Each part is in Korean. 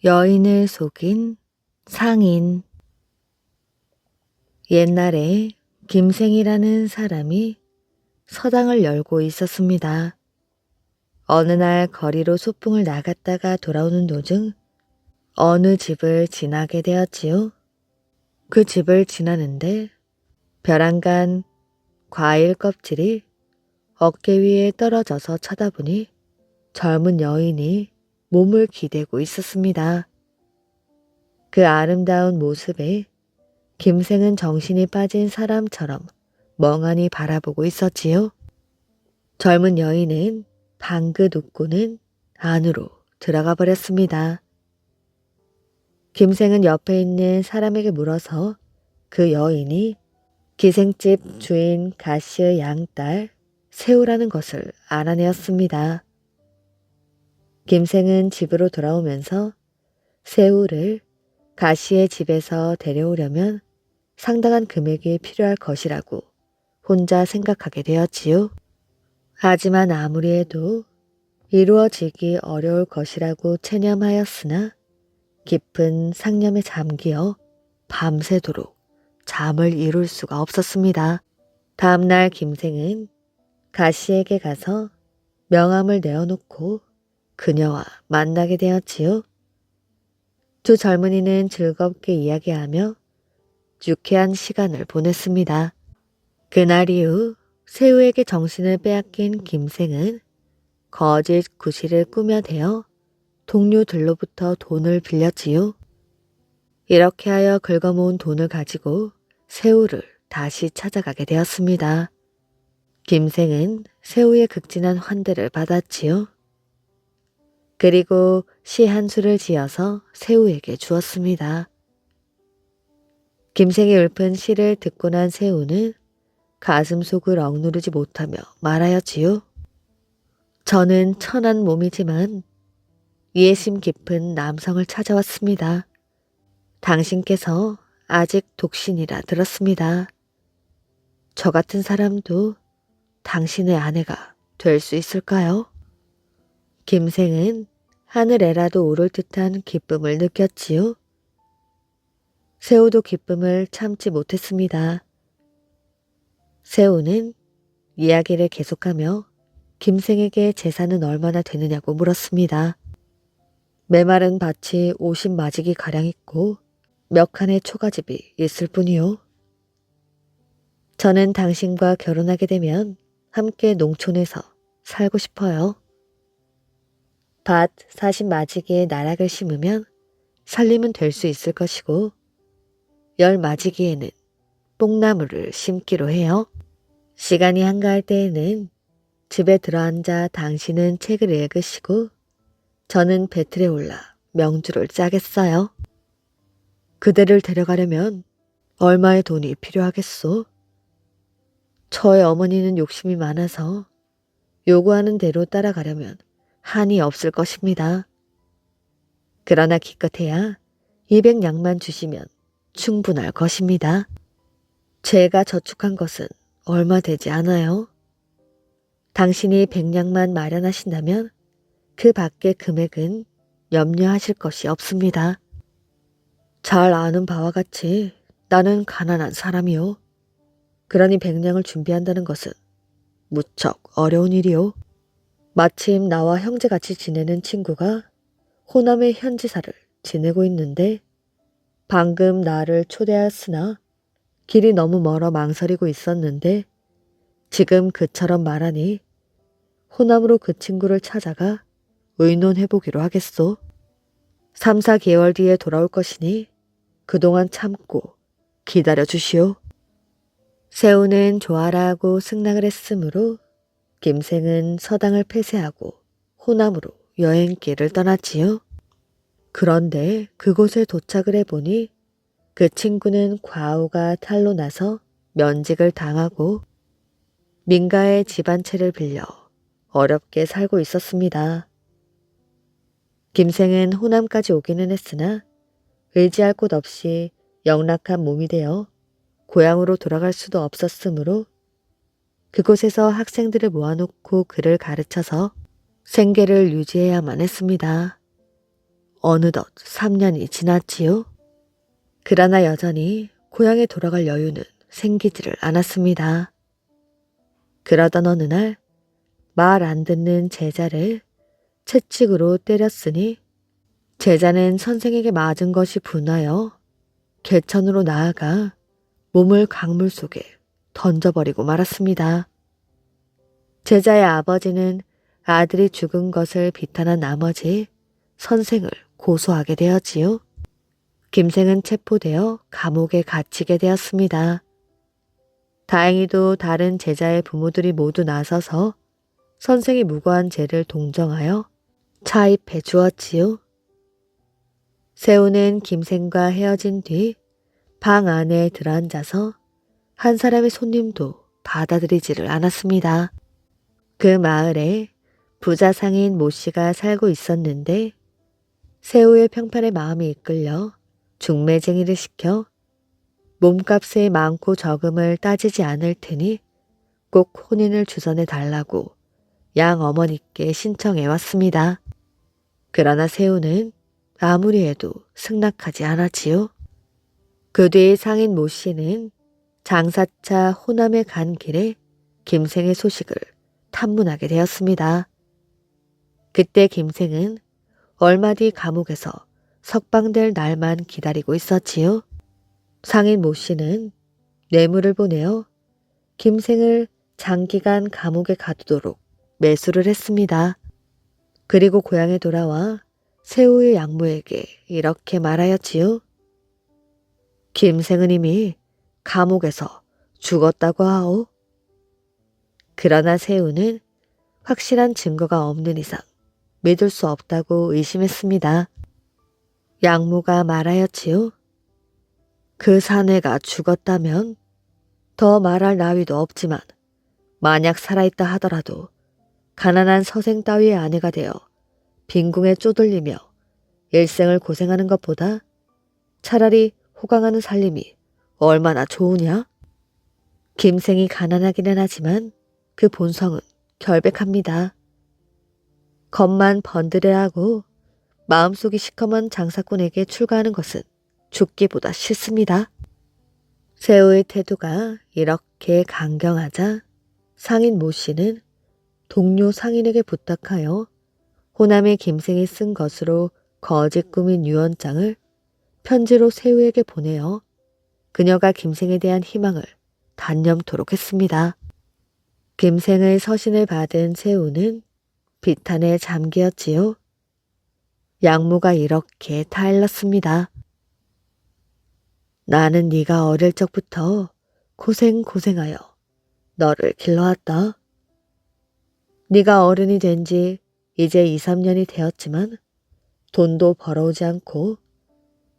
여인을 속인 상인. 옛날에 김생이라는 사람이 서당을 열고 있었습니다. 어느 날 거리로 소풍을 나갔다가 돌아오는 도중 어느 집을 지나게 되었지요. 그 집을 지나는데 벼랑간 과일 껍질이 어깨 위에 떨어져서 쳐다보니 젊은 여인이 몸을 기대고 있었습니다. 그 아름다운 모습에 김생은 정신이 빠진 사람처럼 멍하니 바라보고 있었지요. 젊은 여인은 방긋 웃고는 안으로 들어가 버렸습니다. 김생은 옆에 있는 사람에게 물어서 그 여인이 기생집 주인 가씨의 양딸 새우라는 것을 알아내었습니다. 김생은 집으로 돌아오면서 새우를 가씨의 집에서 데려오려면 상당한 금액이 필요할 것이라고 혼자 생각하게 되었지요. 하지만 아무리 해도 이루어지기 어려울 것이라고 체념하였으나 깊은 상념에 잠기어 밤새도록 잠을 이룰 수가 없었습니다. 다음날 김생은 가씨에게 가서 명함을 내어놓고 그녀와 만나게 되었지요. 두 젊은이는 즐겁게 이야기하며 유쾌한 시간을 보냈습니다. 그날 이후 새우에게 정신을 빼앗긴 김생은 거짓 구실을 꾸며대어 동료들로부터 돈을 빌렸지요. 이렇게 하여 긁어모은 돈을 가지고 새우를 다시 찾아가게 되었습니다. 김생은 새우의 극진한 환대를 받았지요. 그리고 시 한 수를 지어서 새우에게 주었습니다. 김생의 읊은 시를 듣고 난 새우는 가슴속을 억누르지 못하며 말하였지요. 저는 천한 몸이지만 예심 깊은 남성을 찾아왔습니다. 당신께서 아직 독신이라 들었습니다. 저 같은 사람도 당신의 아내가 될 수 있을까요? 김생은 하늘에라도 오를 듯한 기쁨을 느꼈지요. 새우도 기쁨을 참지 못했습니다. 새우는 이야기를 계속하며 김생에게 재산은 얼마나 되느냐고 물었습니다. 메마른 밭이 50마지기 가량 있고 몇 칸의 초가집이 있을 뿐이요. 저는 당신과 결혼하게 되면 함께 농촌에서 살고 싶어요. 밭 40마지기의 나락을 심으면 살림은 될 수 있을 것이고 10마지기에는 뽕나무를 심기로 해요. 시간이 한가할 때에는 집에 들어앉아 당신은 책을 읽으시고 저는 배틀에 올라 명주를 짜겠어요. 그대를 데려가려면 얼마의 돈이 필요하겠소? 저의 어머니는 욕심이 많아서 요구하는 대로 따라가려면 한이 없을 것입니다. 그러나 기껏해야 200냥만 주시면 충분할 것입니다. 제가 저축한 것은 얼마 되지 않아요. 당신이 100냥만 마련하신다면 그 밖의 금액은 염려하실 것이 없습니다. 잘 아는 바와 같이 나는 가난한 사람이요. 그러니 100냥을 준비한다는 것은 무척 어려운 일이요. 마침 나와 형제같이 지내는 친구가 호남의 현지사를 지내고 있는데 방금 나를 초대하였으나 길이 너무 멀어 망설이고 있었는데 지금 그처럼 말하니 호남으로 그 친구를 찾아가 의논해보기로 하겠소. 3, 4개월 뒤에 돌아올 것이니 그동안 참고 기다려 주시오. 새우는 좋아라고 승낙을 했으므로 김생은 서당을 폐쇄하고 호남으로 여행길을 떠났지요. 그런데 그곳에 도착을 해보니 그 친구는 과오가 탈로 나서 면직을 당하고 민가의 집안채를 빌려 어렵게 살고 있었습니다. 김생은 호남까지 오기는 했으나 의지할 곳 없이 영락한 몸이 되어 고향으로 돌아갈 수도 없었으므로 그곳에서 학생들을 모아놓고 글을 가르쳐서 생계를 유지해야만 했습니다. 어느덧 3년이 지났지요. 그러나 여전히 고향에 돌아갈 여유는 생기지를 않았습니다. 그러던 어느 날 말 안 듣는 제자를 채찍으로 때렸으니 제자는 선생에게 맞은 것이 분하여 개천으로 나아가 몸을 강물 속에 던져버리고 말았습니다. 제자의 아버지는 아들이 죽은 것을 비탄한 나머지 선생을 고소하게 되었지요. 김생은 체포되어 감옥에 갇히게 되었습니다. 다행히도 다른 제자의 부모들이 모두 나서서 선생이 무고한 죄를 동정하여 차입해 주었지요. 세우는 김생과 헤어진 뒤 방 안에 들어앉아서 한 사람의 손님도 받아들이지를 않았습니다. 그 마을에 부자 상인 모 씨가 살고 있었는데 세우의 평판에 마음이 이끌려 중매쟁이를 시켜 몸값의 많고 적음을 따지지 않을 테니 꼭 혼인을 주선해 달라고 양 어머니께 신청해 왔습니다. 그러나 세우는 아무리 해도 승낙하지 않았지요. 그 뒤 상인 모 씨는 장사차 호남에 간 길에 김생의 소식을 탐문하게 되었습니다. 그때 김생은 얼마 뒤 감옥에서 석방될 날만 기다리고 있었지요. 상인 모 씨는 뇌물을 보내어 김생을 장기간 감옥에 가두도록 매수를 했습니다. 그리고 고향에 돌아와 세우의 양모에게 이렇게 말하였지요. 김생은 이미 감옥에서 죽었다고 하오. 그러나 세우는 확실한 증거가 없는 이상 믿을 수 없다고 의심했습니다. 양모가 말하였지요. 그 사내가 죽었다면 더 말할 나위도 없지만 만약 살아있다 하더라도 가난한 서생 따위의 아내가 되어 빈궁에 쪼들리며 일생을 고생하는 것보다 차라리 호강하는 살림이 얼마나 좋으냐? 김생이 가난하기는 하지만 그 본성은 결백합니다. 겉만 번드레하고 마음속이 시커먼 장사꾼에게 출가하는 것은 죽기보다 싫습니다. 세우의 태도가 이렇게 강경하자 상인 모 씨는 동료 상인에게 부탁하여 호남의 김생이 쓴 것으로 거짓 꾸민 유언장을 편지로 세우에게 보내어 그녀가 김생에 대한 희망을 단념토록 했습니다. 김생의 서신을 받은 세우는 비탄에 잠기었지요. 양모가 이렇게 타일렀습니다. 나는 네가 어릴 적부터 고생하여 너를 길러왔다. 네가 어른이 된 지 이제 2, 3년이 되었지만 돈도 벌어오지 않고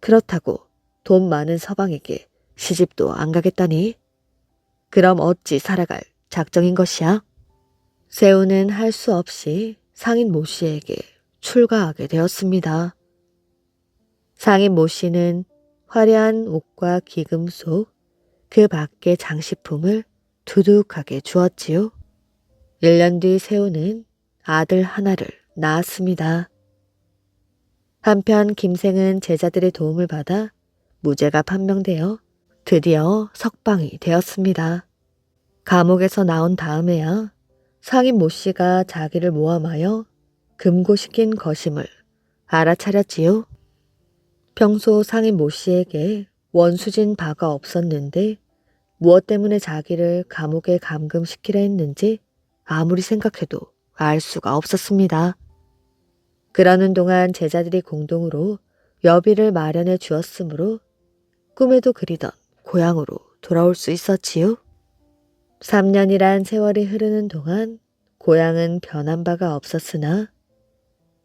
그렇다고 돈 많은 서방에게 시집도 안 가겠다니. 그럼 어찌 살아갈 작정인 것이야? 세우는 할 수 없이 상인 모 씨에게 출가하게 되었습니다. 상인 모 씨는 화려한 옷과 기금 속 그 밖의 장식품을 두둑하게 주었지요. 1년 뒤 세우는 아들 하나를 낳았습니다. 한편 김생은 제자들의 도움을 받아 무죄가 판명되어 드디어 석방이 되었습니다. 감옥에서 나온 다음에야 상인 모 씨가 자기를 모함하여 금고시킨 것임을 알아차렸지요. 평소 상인 모 씨에게 원수진 바가 없었는데 무엇 때문에 자기를 감옥에 감금시키려 했는지 아무리 생각해도 알 수가 없었습니다. 그러는 동안 제자들이 공동으로 여비를 마련해 주었으므로 꿈에도 그리던 고향으로 돌아올 수 있었지요. 3년이란 세월이 흐르는 동안 고향은 변한 바가 없었으나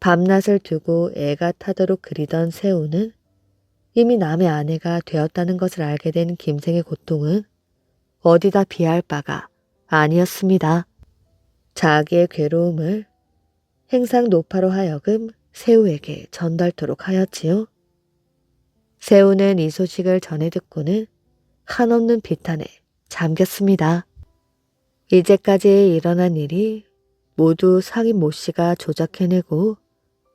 밤낮을 두고 애가 타도록 그리던 세우는 이미 남의 아내가 되었다는 것을 알게 된 김생의 고통은 어디다 비할 바가 아니었습니다. 자기의 괴로움을 행상 노파로 하여금 세우에게 전달토록 하였지요. 세우는 이 소식을 전해 듣고는 한없는 비탄에 잠겼습니다. 이제까지 일어난 일이 모두 상인 모 씨가 조작해내고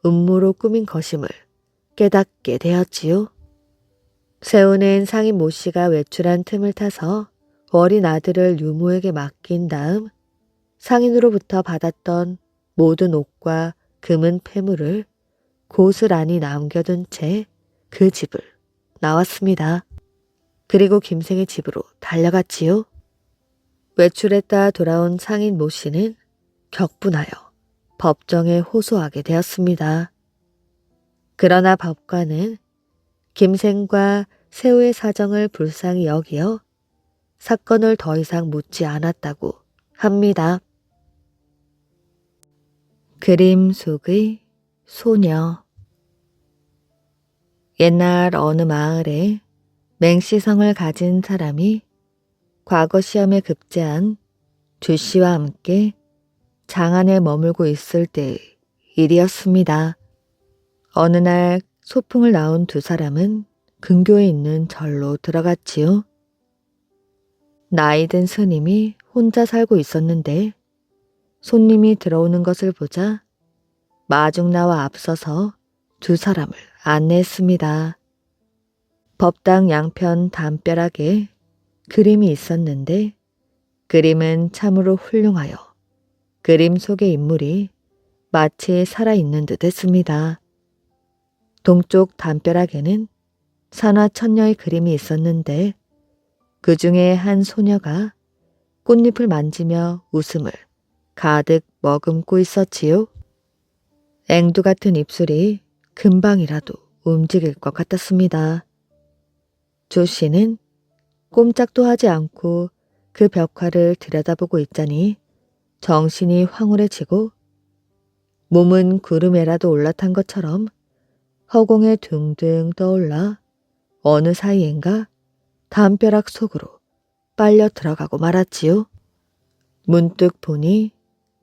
음모로 꾸민 것임을 깨닫게 되었지요. 세우는 상인 모 씨가 외출한 틈을 타서 어린 아들을 유모에게 맡긴 다음 상인으로부터 받았던 모든 옷과 금은 패물을 고스란히 남겨둔 채 그 집을 나왔습니다. 그리고 김생의 집으로 달려갔지요. 외출했다 돌아온 상인 모 씨는 격분하여 법정에 호소하게 되었습니다. 그러나 법관은 김생과 세우의 사정을 불쌍히 여기어 사건을 더 이상 묻지 않았다고 합니다. 그림 속의 소녀. 옛날 어느 마을에 맹시성을 가진 사람이 과거 시험에 급제한 주 씨와 함께 장안에 머물고 있을 때의 일이었습니다. 어느 날 소풍을 나온 두 사람은 근교에 있는 절로 들어갔지요. 나이든 스님이 혼자 살고 있었는데 손님이 들어오는 것을 보자 마중 나와 앞서서 두 사람을 안내했습니다. 법당 양편 담벼락에 그림이 있었는데 그림은 참으로 훌륭하여 그림 속의 인물이 마치 살아있는 듯 했습니다. 동쪽 담벼락에는 산화천녀의 그림이 있었는데 그 중에 한 소녀가 꽃잎을 만지며 웃음을 가득 머금고 있었지요. 앵두 같은 입술이 금방이라도 움직일 것 같았습니다. 조 씨는 꼼짝도 하지 않고 그 벽화를 들여다보고 있자니 정신이 황홀해지고 몸은 구름에라도 올라탄 것처럼 허공에 둥둥 떠올라 어느 사이엔가 담벼락 속으로 빨려 들어가고 말았지요. 문득 보니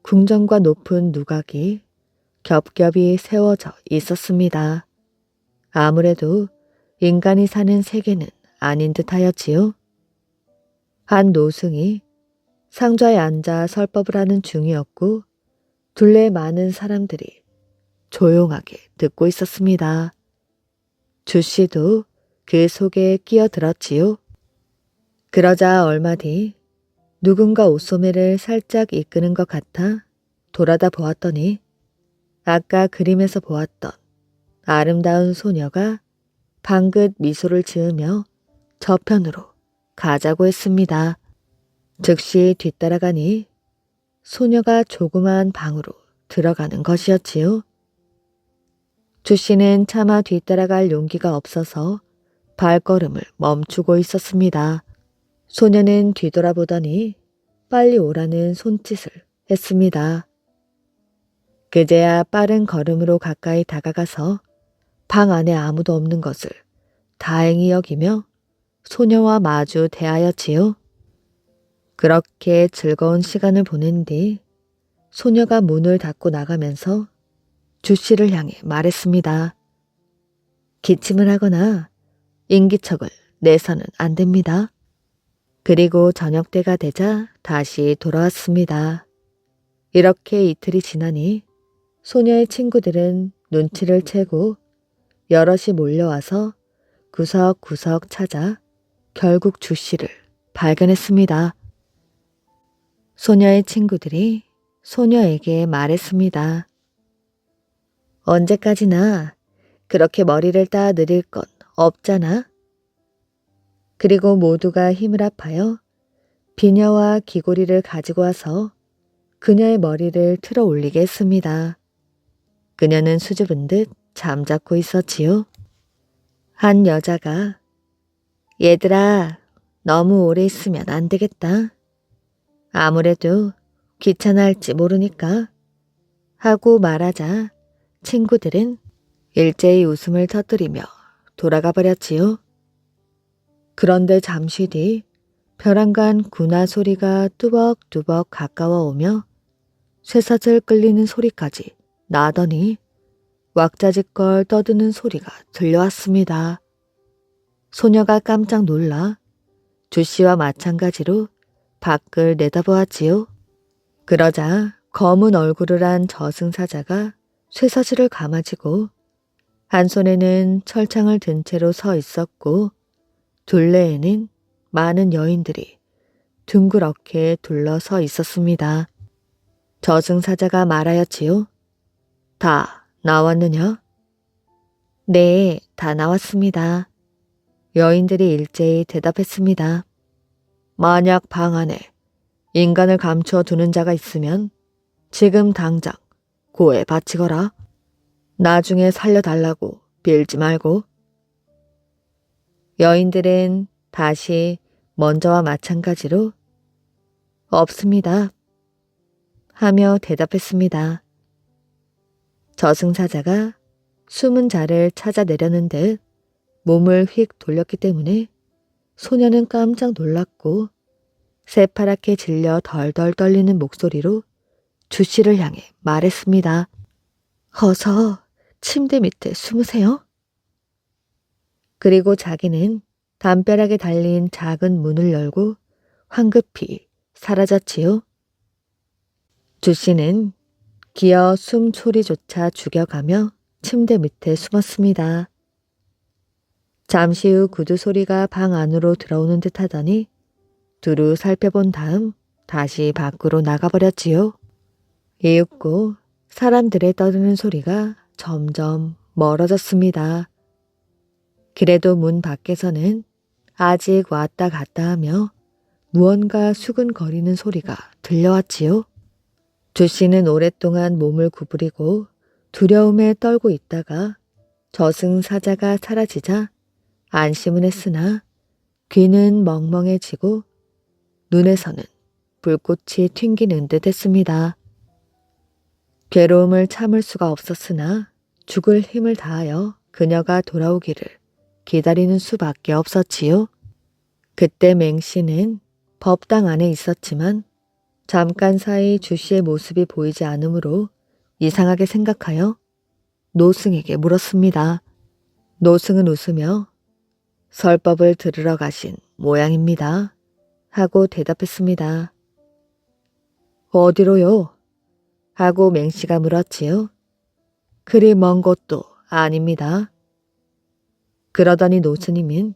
궁전과 높은 누각이 겹겹이 세워져 있었습니다. 아무래도 인간이 사는 세계는 아닌 듯하였지요. 한 노승이 상좌에 앉아 설법을 하는 중이었고 둘레 많은 사람들이 조용하게 듣고 있었습니다. 주 씨도 그 속에 끼어들었지요. 그러자 얼마 뒤 누군가 옷소매를 살짝 이끄는 것 같아 돌아다 보았더니 아까 그림에서 보았던 아름다운 소녀가 방긋 미소를 지으며 저편으로 가자고 했습니다. 즉시 뒤따라가니 소녀가 조그마한 방으로 들어가는 것이었지요. 주 씨는 차마 뒤따라갈 용기가 없어서 발걸음을 멈추고 있었습니다. 소녀는 뒤돌아보더니 빨리 오라는 손짓을 했습니다. 그제야 빠른 걸음으로 가까이 다가가서 방 안에 아무도 없는 것을 다행히 여기며 소녀와 마주 대하였지요. 그렇게 즐거운 시간을 보낸 뒤 소녀가 문을 닫고 나가면서 주 씨를 향해 말했습니다. 기침을 하거나 인기척을 내서는 안 됩니다. 그리고 저녁 때가 되자 다시 돌아왔습니다. 이렇게 이틀이 지나니 소녀의 친구들은 눈치를 채고 여럿이 몰려와서 구석구석 찾아 결국 주 씨를 발견했습니다. 소녀의 친구들이 소녀에게 말했습니다. 언제까지나 그렇게 머리를 따 느릴 건 없잖아. 그리고 모두가 힘을 합하여 비녀와 귀고리를 가지고 와서 그녀의 머리를 틀어 올리게 했습니다. 그녀는 수줍은 듯 잠자코 있었지요. 한 여자가 얘들아, 너무 오래 있으면 안 되겠다. 아무래도 귀찮아할지 모르니까 하고 말하자 친구들은 일제히 웃음을 터뜨리며 돌아가 버렸지요. 그런데 잠시 뒤 벼랑간 군화 소리가 뚜벅뚜벅 가까워 오며 쇠사슬 끌리는 소리까지 나더니 왁자지껄 떠드는 소리가 들려왔습니다. 소녀가 깜짝 놀라 주 씨와 마찬가지로 밖을 내다보았지요. 그러자 검은 얼굴을 한 저승사자가 쇠사슬을 감아지고 한 손에는 철창을 든 채로 서 있었고 둘레에는 많은 여인들이 둥그렇게 둘러서 있었습니다. 저승사자가 말하였지요. 다 나왔느냐? 네, 다 나왔습니다. 여인들이 일제히 대답했습니다. 만약 방 안에 인간을 감추어 두는 자가 있으면 지금 당장 고에 바치거라. 나중에 살려달라고 빌지 말고. 여인들은 다시 먼저와 마찬가지로 없습니다 하며 대답했습니다. 저승사자가 숨은 자를 찾아내려는 듯 몸을 휙 돌렸기 때문에 소녀는 깜짝 놀랐고 새파랗게 질려 덜덜 떨리는 목소리로 주씨를 향해 말했습니다. 어서 침대 밑에 숨으세요. 그리고 자기는 담벼락에 달린 작은 문을 열고 황급히 사라졌지요. 주씨는 기어 숨소리조차 죽여가며 침대 밑에 숨었습니다. 잠시 후 구두 소리가 방 안으로 들어오는 듯 하더니 두루 살펴본 다음 다시 밖으로 나가버렸지요. 이윽고 사람들의 떠드는 소리가 점점 멀어졌습니다. 그래도 문 밖에서는 아직 왔다 갔다 하며 무언가 수근거리는 소리가 들려왔지요. 주씨는 오랫동안 몸을 구부리고 두려움에 떨고 있다가 저승사자가 사라지자 안심은 했으나 귀는 멍멍해지고 눈에서는 불꽃이 튕기는 듯 했습니다. 괴로움을 참을 수가 없었으나 죽을 힘을 다하여 그녀가 돌아오기를 기다리는 수밖에 없었지요. 그때 맹씨는 법당 안에 있었지만 잠깐 사이 주씨의 모습이 보이지 않으므로 이상하게 생각하여 노승에게 물었습니다. 노승은 웃으며 설법을 들으러 가신 모양입니다 하고 대답했습니다. 어디로요? 하고 맹씨가 물었지요. 그리 먼 곳도 아닙니다. 그러더니 노스님은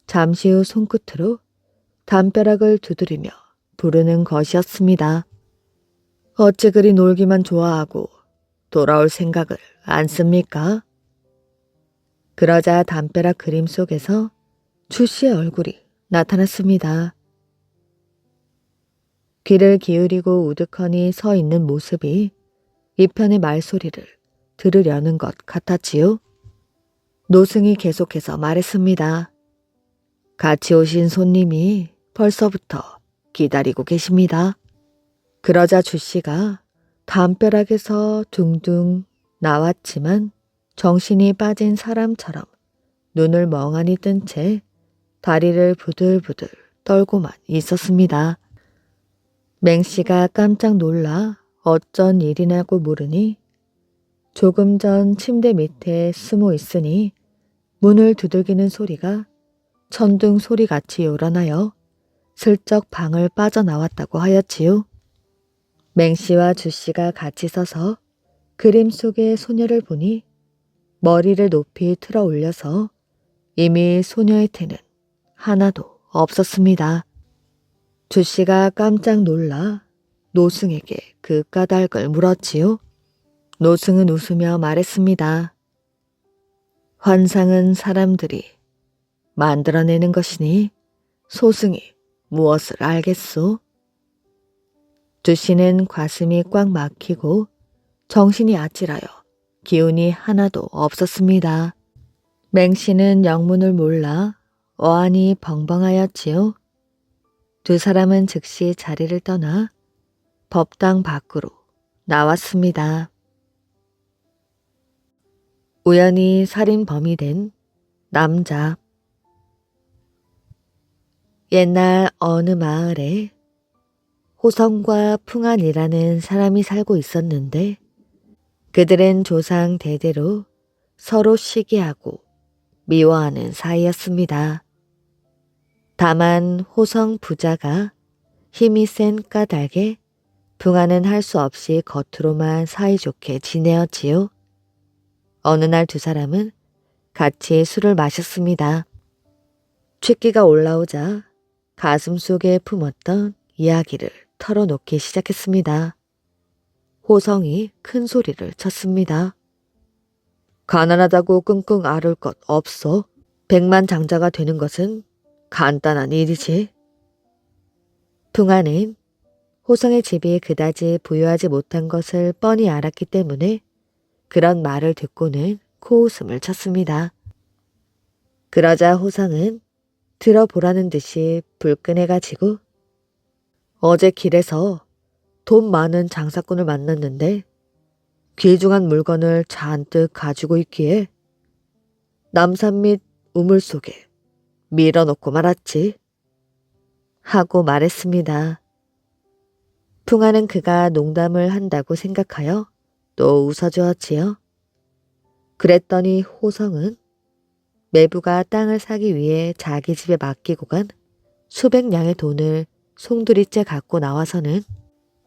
잠시 후 손끝으로 담벼락을 두드리며 부르는 것이었습니다. 어찌 그리 놀기만 좋아하고 돌아올 생각을 안 씁니까? 그러자 담벼락 그림 속에서 주씨의 얼굴이 나타났습니다. 귀를 기울이고 우두커니 서 있는 모습이 이편의 말소리를 들으려는 것 같았지요. 노승이 계속해서 말했습니다. 같이 오신 손님이 벌써부터 기다리고 계십니다. 그러자 주씨가 담벼락에서 둥둥 나왔지만 정신이 빠진 사람처럼 눈을 멍하니 뜬 채 다리를 부들부들 떨고만 있었습니다. 맹씨가 깜짝 놀라 어쩐 일이냐고 물으니 조금 전 침대 밑에 숨어 있으니 문을 두들기는 소리가 천둥 소리같이 요란하여 슬쩍 방을 빠져나왔다고 하였지요. 맹씨와 주씨가 같이 서서 그림 속의 소녀를 보니 머리를 높이 틀어 올려서 이미 소녀의 태는 하나도 없었습니다. 주씨가 깜짝 놀라 노승에게 그 까닭을 물었지요. 노승은 웃으며 말했습니다. 환상은 사람들이 만들어내는 것이니 소승이 무엇을 알겠소? 주씨는 가슴이 꽉 막히고 정신이 아찔하여 기운이 하나도 없었습니다. 맹씨는 영문을 몰라 어안이 벙벙하였지요. 두 사람은 즉시 자리를 떠나 법당 밖으로 나왔습니다. 우연히 살인범이 된 남자. 옛날 어느 마을에 호성과 풍한이라는 사람이 살고 있었는데 그들은 조상 대대로 서로 시기하고 미워하는 사이였습니다. 다만 호성 부자가 힘이 센 까닭에 풍한은 할 수 없이 겉으로만 사이좋게 지내었지요. 어느 날 두 사람은 같이 술을 마셨습니다. 취기가 올라오자 가슴 속에 품었던 이야기를 털어놓기 시작했습니다. 호성이 큰 소리를 쳤습니다. 가난하다고 끙끙 앓을 것 없어. 백만장자가 되는 것은 간단한 일이지. 풍하는 호성의 집이 그다지 부유하지 못한 것을 뻔히 알았기 때문에 그런 말을 듣고는 코웃음을 쳤습니다. 그러자 호성은 들어보라는 듯이 불끈해가지고 어제 길에서 돈 많은 장사꾼을 만났는데 귀중한 물건을 잔뜩 가지고 있기에 남산 및 우물 속에 밀어넣고 말았지. 하고 말했습니다. 풍하는 그가 농담을 한다고 생각하여 또 웃어주었지요. 그랬더니 호성은 매부가 땅을 사기 위해 자기 집에 맡기고 간 수백 냥의 돈을 송두리째 갖고 나와서는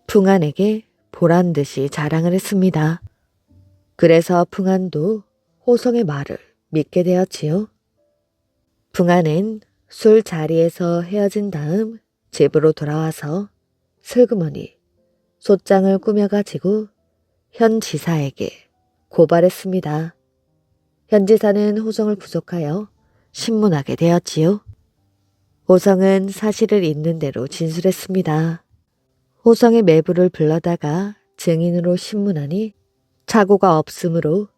풍한에게 보란 듯이 자랑을 했습니다. 그래서 풍한도 호성의 말을 믿게 되었지요. 풍한은 술 자리에서 헤어진 다음 집으로 돌아와서 슬그머니 솥장을 꾸며가지고 현 지사에게 고발했습니다. 현 지사는 호성을 구속하여 신문하게 되었지요. 호성은 사실을 있는 대로 진술했습니다. 호성의 매부를 불러다가 증인으로 신문하니 착오가 없으므로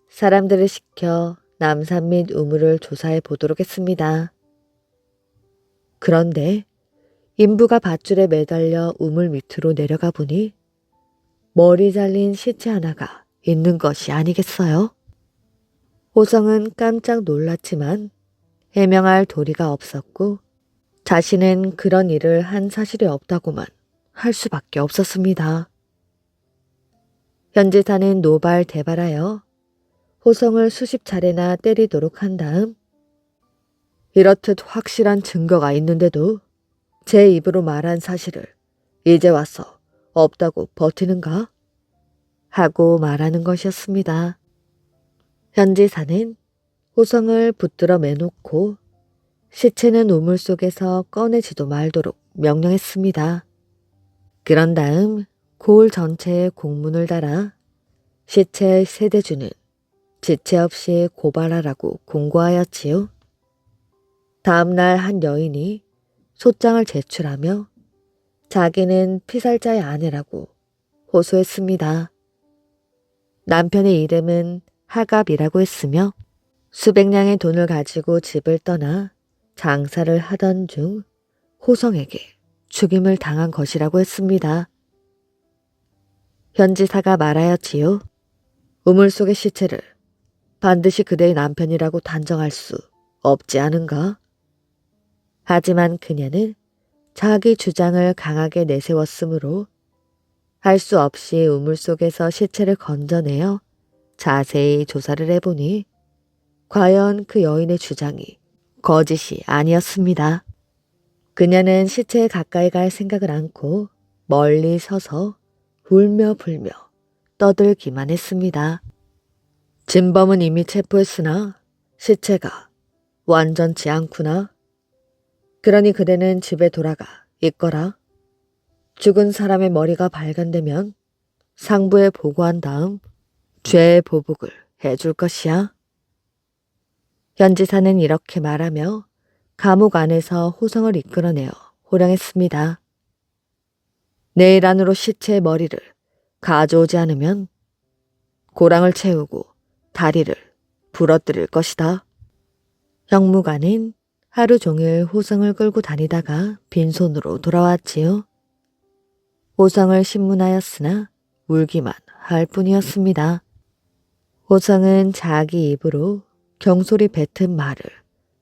사람들을 시켜 남산 및 우물을 조사해 보도록 했습니다. 그런데 인부가 밧줄에 매달려 우물 밑으로 내려가 보니 머리 잘린 시체 하나가 있는 것이 아니겠어요? 호성은 깜짝 놀랐지만 해명할 도리가 없었고 자신은 그런 일을 한 사실이 없다고만 할 수밖에 없었습니다. 현지사는 노발대발하여 호성을 수십 차례나 때리도록 한 다음 이렇듯 확실한 증거가 있는데도 제 입으로 말한 사실을 이제 와서 없다고 버티는가? 하고 말하는 것이었습니다. 현지사는 호성을 붙들어 매놓고 시체는 우물 속에서 꺼내지도 말도록 명령했습니다. 그런 다음 고을 전체에 공문을 달아 시체의 세대주는 지체 없이 고발하라고 공고하였지요. 다음 날 한 여인이 솥장을 제출하며 자기는 피살자의 아내라고 호소했습니다. 남편의 이름은 하갑이라고 했으며 수백 냥의 돈을 가지고 집을 떠나 장사를 하던 중 호성에게 죽임을 당한 것이라고 했습니다. 현지사가 말하였지요. 우물 속의 시체를 반드시 그대의 남편이라고 단정할 수 없지 않은가? 하지만 그녀는 자기 주장을 강하게 내세웠으므로 할 수 없이 우물 속에서 시체를 건져내어 자세히 조사를 해보니 과연 그 여인의 주장이 거짓이 아니었습니다. 그녀는 시체에 가까이 갈 생각을 않고 멀리 서서 울며 불며 떠들기만 했습니다. 진범은 이미 체포했으나 시체가 완전치 않구나. 그러니 그대는 집에 돌아가 있거라. 죽은 사람의 머리가 발견되면 상부에 보고한 다음 죄의 보복을 해줄 것이야. 현지사는 이렇게 말하며 감옥 안에서 호성을 이끌어내어 호령했습니다. 내일 안으로 시체의 머리를 가져오지 않으면 고랑을 채우고 다리를 부러뜨릴 것이다. 형무관은 하루 종일 호성을 끌고 다니다가 빈손으로 돌아왔지요. 호성을 신문하였으나 울기만 할 뿐이었습니다. 호성은 자기 입으로 경솔히 뱉은 말을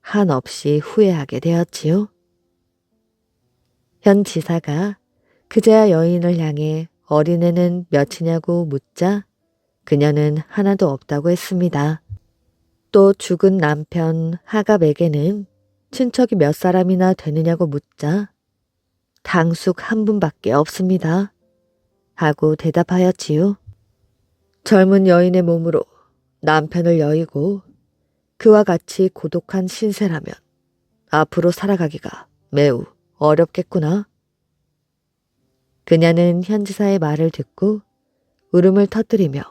한없이 후회하게 되었지요. 현 지사가 그제야 여인을 향해 어린애는 몇이냐고 묻자 그녀는 하나도 없다고 했습니다. 또 죽은 남편 하갑에게는 친척이 몇 사람이나 되느냐고 묻자 당숙 한 분밖에 없습니다. 하고 대답하였지요. 젊은 여인의 몸으로 남편을 여의고 그와 같이 고독한 신세라면 앞으로 살아가기가 매우 어렵겠구나. 그녀는 현지사의 말을 듣고 울음을 터뜨리며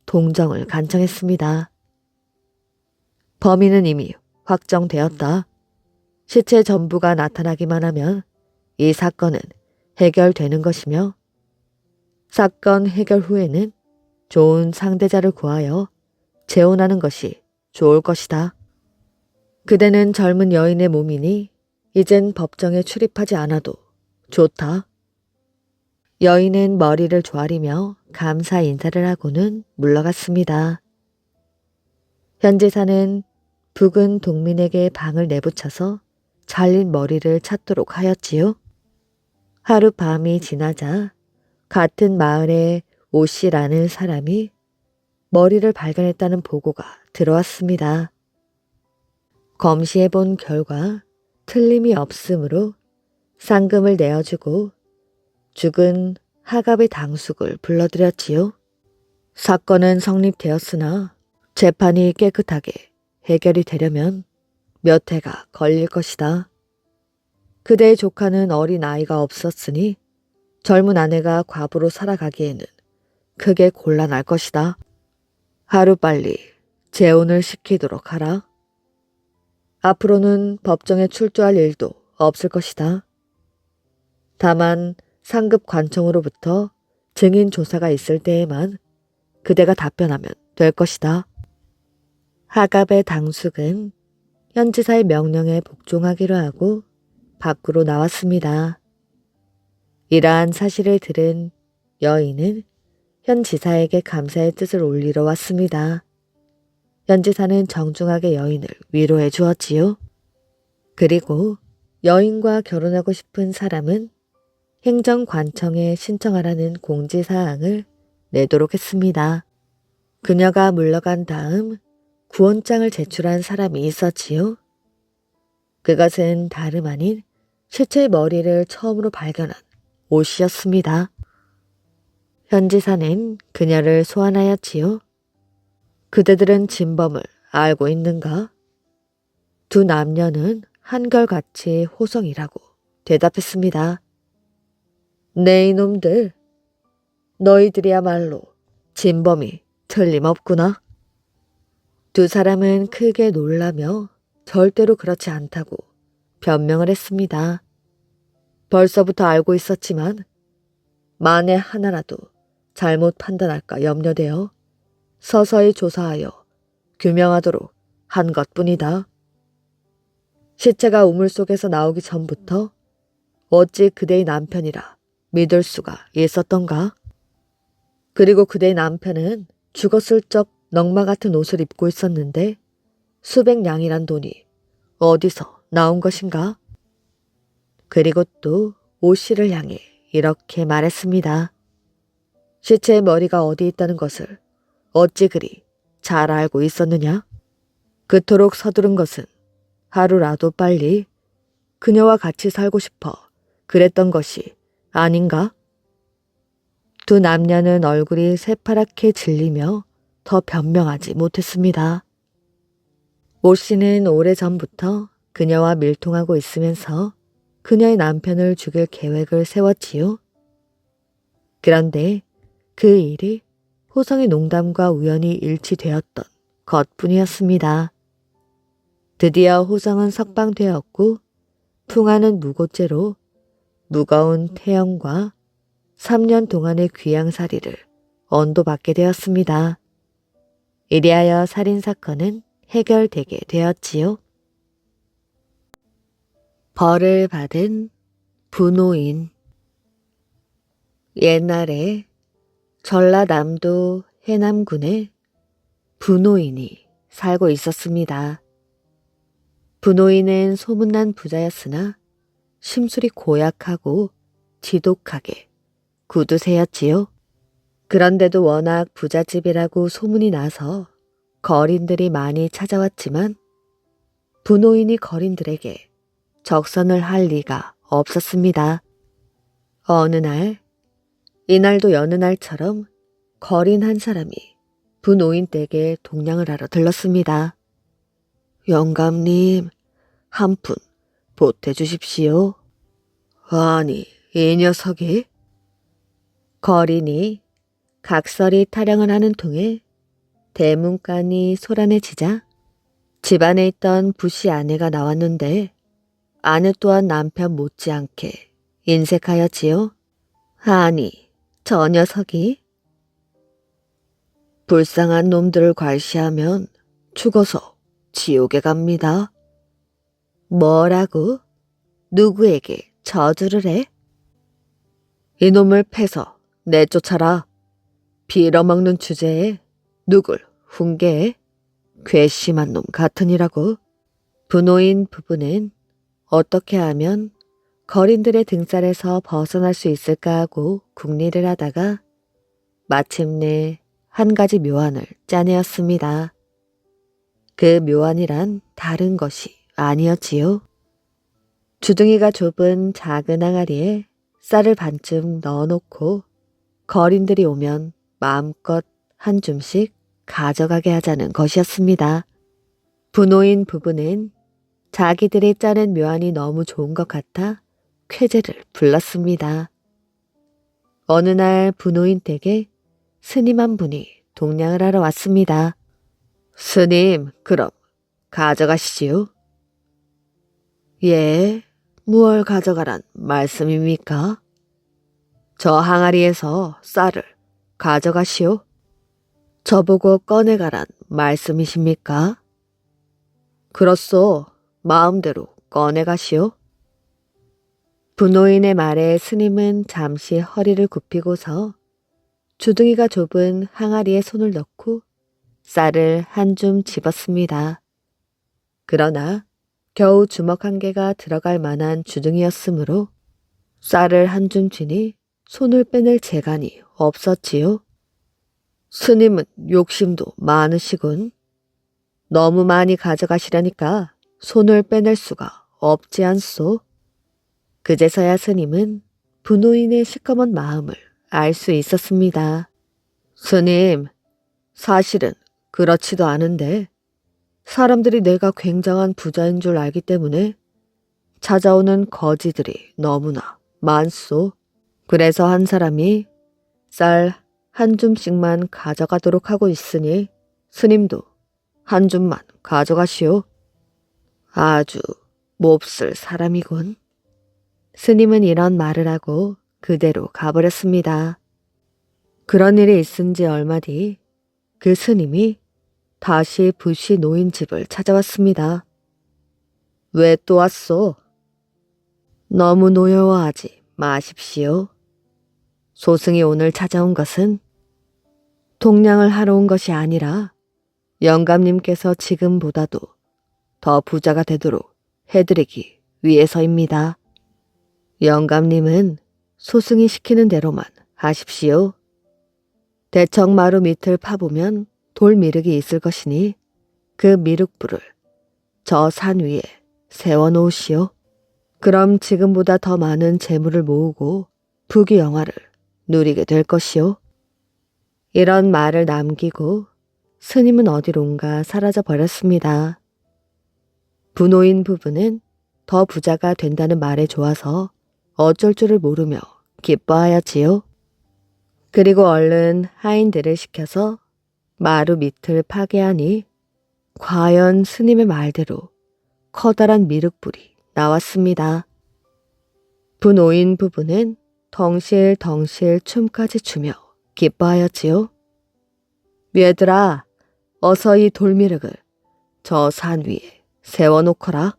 동정을 간청했습니다. 범인은 이미 확정되었다. 시체 전부가 나타나기만 하면 이 사건은 해결되는 것이며 사건 해결 후에는 좋은 상대자를 구하여 재혼하는 것이 좋을 것이다. 그대는 젊은 여인의 몸이니 이젠 법정에 출입하지 않아도 좋다. 여인은 머리를 조아리며 감사 인사를 하고는 물러갔습니다. 현지사는 북은 동민에게 방을 내부쳐서 잘린 머리를 찾도록 하였지요. 하룻밤이 지나자 같은 마을의 오씨라는 사람이 머리를 발견했다는 보고가 들어왔습니다. 검시해본 결과 틀림이 없으므로 상금을 내어주고 죽은 하갑의 당숙을 불러들였지요. 사건은 성립되었으나 재판이 깨끗하게 해결이 되려면 몇 해가 걸릴 것이다. 그대의 조카는 어린 아이가 없었으니 젊은 아내가 과부로 살아가기에는 크게 곤란할 것이다. 하루빨리 재혼을 시키도록 하라. 앞으로는 법정에 출두할 일도 없을 것이다. 다만 상급 관청으로부터 증인 조사가 있을 때에만 그대가 답변하면 될 것이다. 하갑의 당숙은 현지사의 명령에 복종하기로 하고 밖으로 나왔습니다. 이러한 사실을 들은 여인은 현지사에게 감사의 뜻을 올리러 왔습니다. 현지사는 정중하게 여인을 위로해 주었지요. 그리고 여인과 결혼하고 싶은 사람은 행정관청에 신청하라는 공지사항을 내도록 했습니다. 그녀가 물러간 다음 구원장을 제출한 사람이 있었지요. 그것은 다름 아닌 시체의 머리를 처음으로 발견한 오씨였습니다. 현지사는 그녀를 소환하였지요. 그대들은 진범을 알고 있는가? 두 남녀는 한결같이 호성이라고 대답했습니다. 네 이놈들, 너희들이야말로 진범이 틀림없구나. 두 사람은 크게 놀라며 절대로 그렇지 않다고 변명을 했습니다. 벌써부터 알고 있었지만 만에 하나라도 잘못 판단할까 염려되어 서서히 조사하여 규명하도록 한 것뿐이다. 시체가 우물 속에서 나오기 전부터 어찌 그대의 남편이라 믿을 수가 있었던가? 그리고 그대의 남편은 죽었을 적 넝마 같은 옷을 입고 있었는데 수백 냥이란 돈이 어디서 나온 것인가? 그리고 또 오씨를 향해 이렇게 말했습니다. 시체의 머리가 어디 있다는 것을 어찌 그리 잘 알고 있었느냐? 그토록 서두른 것은 하루라도 빨리 그녀와 같이 살고 싶어 그랬던 것이 아닌가? 두 남녀는 얼굴이 새파랗게 질리며 더 변명하지 못했습니다. 오 씨는 오래전부터 그녀와 밀통하고 있으면서 그녀의 남편을 죽일 계획을 세웠지요. 그런데 그 일이 호성의 농담과 우연히 일치되었던 것뿐이었습니다. 드디어 호성은 석방되었고 풍하는 무고죄로 무거운 태형과 3년 동안의 귀양살이를 언도받게 되었습니다. 이리하여 살인사건은 해결되게 되었지요. 벌을 받은 분노인. 옛날에 전라남도 해남군에 분노인이 살고 있었습니다. 분노인은 소문난 부자였으나 심술이 고약하고 지독하게 구두쇠였지요. 그런데도 워낙 부잣집이라고 소문이 나서 거린들이 많이 찾아왔지만 분노인이 거린들에게 적선을 할 리가 없었습니다. 어느 날, 이날도 여느 날처럼 거린 한 사람이 부노인 댁에 동냥을 하러 들렀습니다. 영감님, 한 푼 보태주십시오. 아니, 이 녀석이? 거린이 각설이 타령을 하는 통에 대문간이 소란해지자 집안에 있던 부씨 아내가 나왔는데 아내 또한 남편 못지않게 인색하였지요. 아니, 저 녀석이? 불쌍한 놈들을 괄시하면 죽어서 지옥에 갑니다. 뭐라고? 누구에게 저주를 해? 이놈을 패서 내쫓아라. 빌어먹는 주제에 누굴 훈계해? 괘씸한 놈 같으니라고. 부노인 부부는 어떻게 하면 거린들의 등살에서 벗어날 수 있을까 하고 궁리를 하다가 마침내 한 가지 묘안을 짜내었습니다. 그 묘안이란 다른 것이 아니었지요. 주둥이가 좁은 작은 항아리에 쌀을 반쯤 넣어놓고 거린들이 오면 마음껏 한 줌씩 가져가게 하자는 것이었습니다. 부노인 부부는 자기들이 짜낸 묘안이 너무 좋은 것 같아 쾌재를 불렀습니다. 어느 날 부노인 댁에 스님 한 분이 동냥을 하러 왔습니다. 스님, 그럼 가져가시지요. 예, 무얼 가져가란 말씀입니까? 저 항아리에서 쌀을 가져가시오. 저보고 꺼내가란 말씀이십니까? 그렇소, 마음대로 꺼내가시오. 부노인의 말에 스님은 잠시 허리를 굽히고서 주둥이가 좁은 항아리에 손을 넣고 쌀을 한 줌 집었습니다. 그러나 겨우 주먹 한 개가 들어갈 만한 주둥이였으므로 쌀을 한 줌 쥐니 손을 빼낼 재간이 없었지요. 스님은 욕심도 많으시군. 너무 많이 가져가시려니까 손을 빼낼 수가 없지 않소. 그제서야 스님은 부노인의 시커먼 마음을 알 수 있었습니다. 스님, 사실은 그렇지도 않은데 사람들이 내가 굉장한 부자인 줄 알기 때문에 찾아오는 거지들이 너무나 많소. 그래서 한 사람이 쌀 한 줌씩만 가져가도록 하고 있으니 스님도 한 줌만 가져가시오. 아주 몹쓸 사람이군. 스님은 이런 말을 하고 그대로 가버렸습니다. 그런 일이 있은 지 얼마 뒤 그 스님이 다시 부시 노인 집을 찾아왔습니다. 왜 또 왔소? 너무 노여워하지 마십시오. 소승이 오늘 찾아온 것은 동냥을 하러 온 것이 아니라 영감님께서 지금보다도 더 부자가 되도록 해드리기 위해서입니다. 영감님은 소승이 시키는 대로만 하십시오. 대청마루 밑을 파보면 돌미륵이 있을 것이니 그 미륵불을 저 산 위에 세워놓으시오. 그럼 지금보다 더 많은 재물을 모으고 부귀영화를 누리게 될 것이오. 이런 말을 남기고 스님은 어디론가 사라져 버렸습니다. 부노인 부부는 더 부자가 된다는 말에 좋아서 어쩔 줄을 모르며 기뻐하였지요. 그리고 얼른 하인들을 시켜서 마루 밑을 파괴하니 과연 스님의 말대로 커다란 미륵불이 나왔습니다. 부노인 부부는 덩실덩실 춤까지 추며 기뻐하였지요. 얘들아, 어서 이 돌미륵을 저 산 위에 세워놓거라.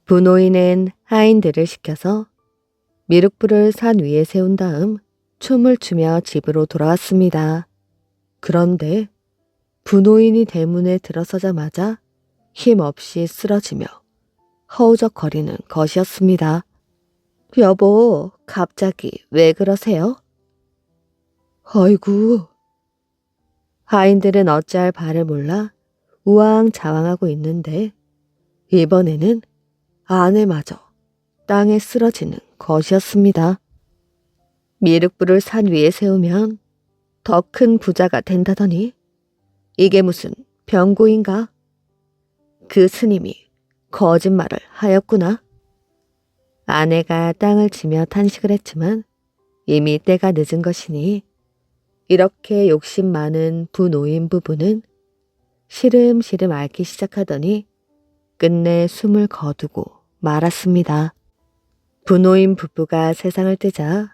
부노인은 하인들을 시켜서 미륵불을 산 위에 세운 다음 춤을 추며 집으로 돌아왔습니다. 그런데 부노인이 대문에 들어서자마자 힘없이 쓰러지며 허우적거리는 것이었습니다. 여보, 갑자기 왜 그러세요? 아이고. 하인들은 어찌할 바를 몰라 우왕좌왕하고 있는데 이번에는 아내마저 땅에 쓰러지는 것이었습니다. 미륵불을 산 위에 세우면 더 큰 부자가 된다더니 이게 무슨 병고인가? 그 스님이 거짓말을 하였구나. 아내가 땅을 치며 탄식을 했지만 이미 때가 늦은 것이니 이렇게 욕심 많은 부노인 부부는 시름시름 앓기 시작하더니 끝내 숨을 거두고 말았습니다. 부노인 부부가 세상을 뜨자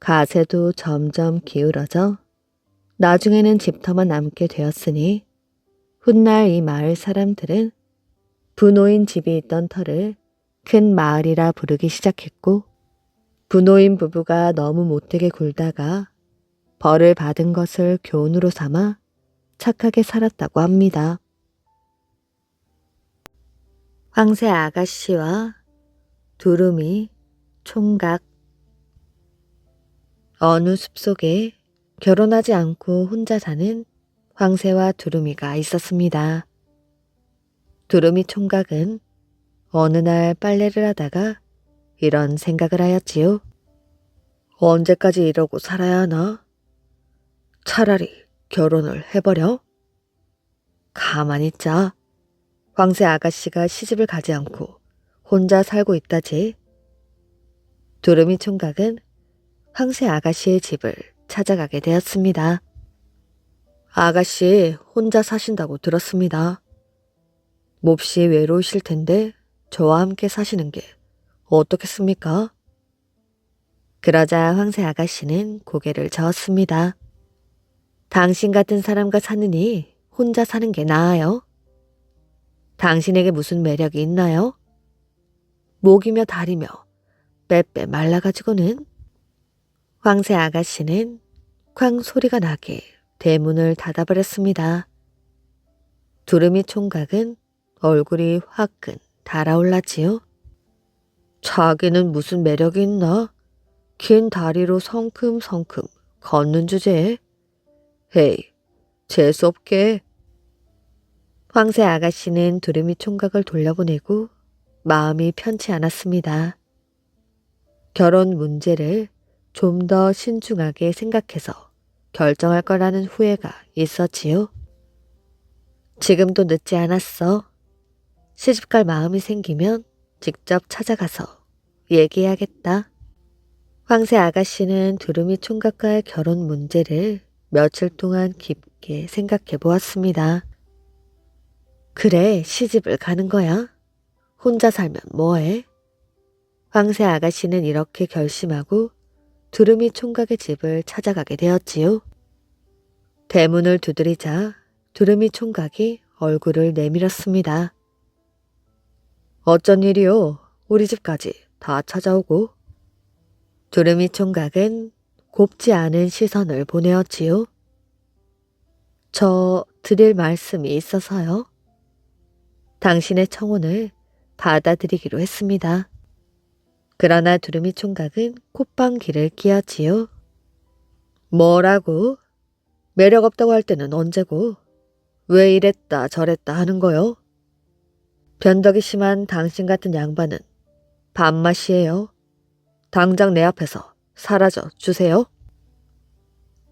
가세도 점점 기울어져 나중에는 집터만 남게 되었으니 훗날 이 마을 사람들은 부노인 집이 있던 터를 큰 마을이라 부르기 시작했고 부노인 부부가 너무 못되게 굴다가 벌을 받은 것을 교훈으로 삼아 착하게 살았다고 합니다. 황새 아가씨와 두루미 총각. 어느 숲속에 결혼하지 않고 혼자 사는 황새와 두루미가 있었습니다. 두루미 총각은 어느 날 빨래를 하다가 이런 생각을 하였지요. 언제까지 이러고 살아야 하나? 차라리 결혼을 해버려. 가만히 있자. 황새 아가씨가 시집을 가지 않고 혼자 살고 있다지. 두루미 총각은 황새 아가씨의 집을 찾아가게 되었습니다. 아가씨 혼자 사신다고 들었습니다. 몹시 외로우실 텐데 저와 함께 사시는 게 어떻겠습니까? 그러자 황새 아가씨는 고개를 저었습니다. 당신 같은 사람과 사느니 혼자 사는 게 나아요. 당신에게 무슨 매력이 있나요? 목이며 다리며 빼빼 말라가지고는. 황새 아가씨는 쾅 소리가 나게 대문을 닫아버렸습니다. 두루미 총각은 얼굴이 화끈 달아올랐지요. 자기는 무슨 매력이 있나? 긴 다리로 성큼성큼 걷는 주제에. 헤이, 재수없게. 황새 아가씨는 두루미 총각을 돌려보내고 마음이 편치 않았습니다. 결혼 문제를 좀 더 신중하게 생각해서 결정할 거라는 후회가 있었지요. 지금도 늦지 않았어. 시집갈 마음이 생기면 직접 찾아가서 얘기해야겠다. 황새 아가씨는 두루미 총각과의 결혼 문제를 며칠 동안 깊게 생각해 보았습니다. 그래, 시집을 가는 거야. 혼자 살면 뭐해? 황새 아가씨는 이렇게 결심하고 두루미 총각의 집을 찾아가게 되었지요. 대문을 두드리자 두루미 총각이 얼굴을 내밀었습니다. 어쩐 일이요? 우리 집까지 다 찾아오고. 두루미 총각은 곱지 않은 시선을 보내었지요. 저 드릴 말씀이 있어서요. 당신의 청혼을 받아들이기로 했습니다. 그러나 두루미 총각은 콧방귀를 뀌었지요. 뭐라고? 매력 없다고 할 때는 언제고? 왜 이랬다 저랬다 하는 거요? 변덕이 심한 당신 같은 양반은 밥맛이에요. 당장 내 앞에서 사라져 주세요.